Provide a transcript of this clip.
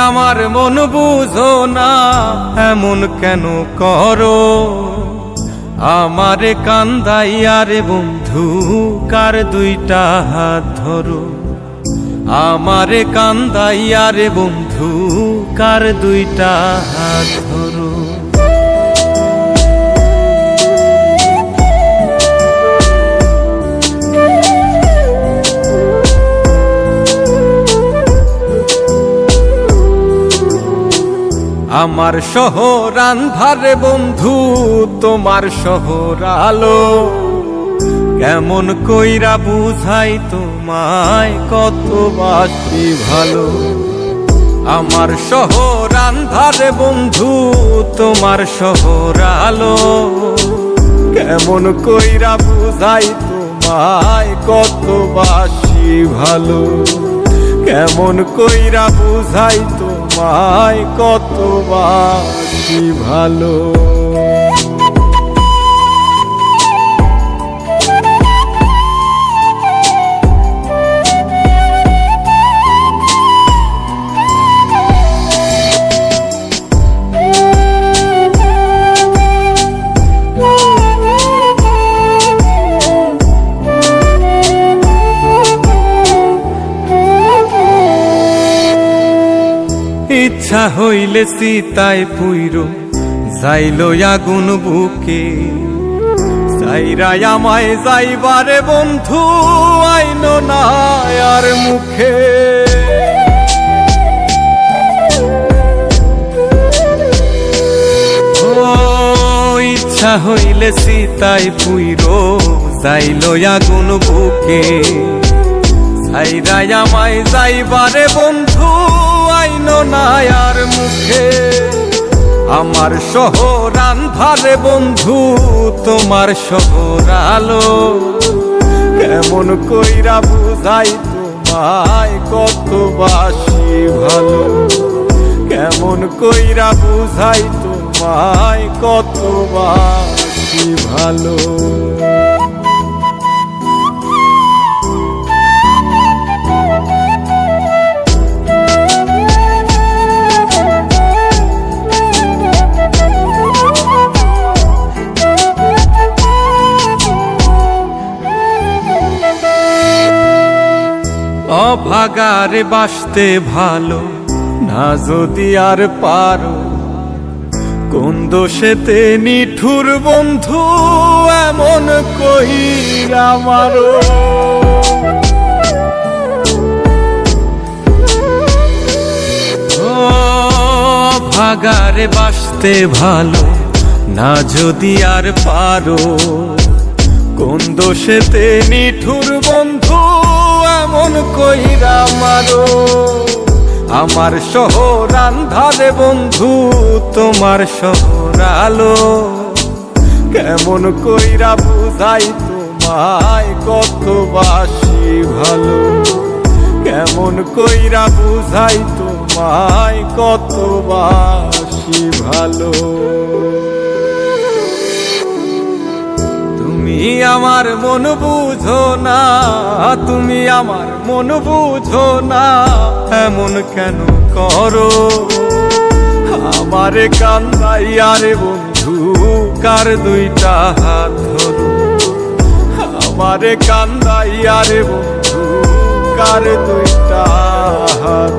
আমার মন বুঝো না, এমন কেন করো? আমারে কান্দাইয়া রে বন্ধু, কার দুইটা হাত ধরো। আমারে কান্দাইয়া রে বন্ধু, কার দুইটা হাত ধরো। আমার শহর আন্ধারে বন্ধু, তোমার শহর আলো। কেমন কইরা বুঝাই তোমায়, কত বাসি ভালো। আমার শহর আন্ধারে বন্ধু, তোমার শহর আলো। কেমন কইরা বুঝাই তোমায়, কত বাসি ভালো। কেমন কইরা বুঝাই তোমায়, কত বাসি ভালো। ইচ্ছা হইলে সীতায় পুইরো যাইলো আগুন বুকে। যাইরা আমায় যাইবারে বন্ধু, আইনো না আর মুখে। ও ইচ্ছা হইলে সীতায় পুইরো যাইলো আগুন বুকে। যাইরা আমায় যাইবারে বন্ধু, আইনো না আর মুখে। আমার শহর আন্ধারে বন্ধু, তোমার শহর আলো। কেমন কইরা বুঝাই তোমায়, কত বাসি ভালো। কেমন কইরা বুঝাই তোমায়, কত বাসি ভালো। অভাগারে বাসতে ভালো না যদি আর পারো। কোন দোষেতে নিঠুর বন্ধু, এমন কইরা মারো। অভাগারে বাসতে ভালো না যদি আর পারো। কোন দোষেতে নিঠুর বন্ধু, এমন কইরা মারো। আমার শহর আন্ধারে বন্ধু, তোমার শহর আলো। কেমন কইরা বুঝাই তোমায়, কত বাসি ভালো। কেমন কইরা বুঝাই তোমায়, কত বাসি ভালো। তুমি আমার মন বুঝো না, তুমি আমার মন বুঝো না, এমন কেন করো? আমারে কান্দাইয়া রে বন্ধু, কার দুইটা হাত ধরো। আমারে কান্দাইয়া রে বন্ধু, কার দুইটা হাত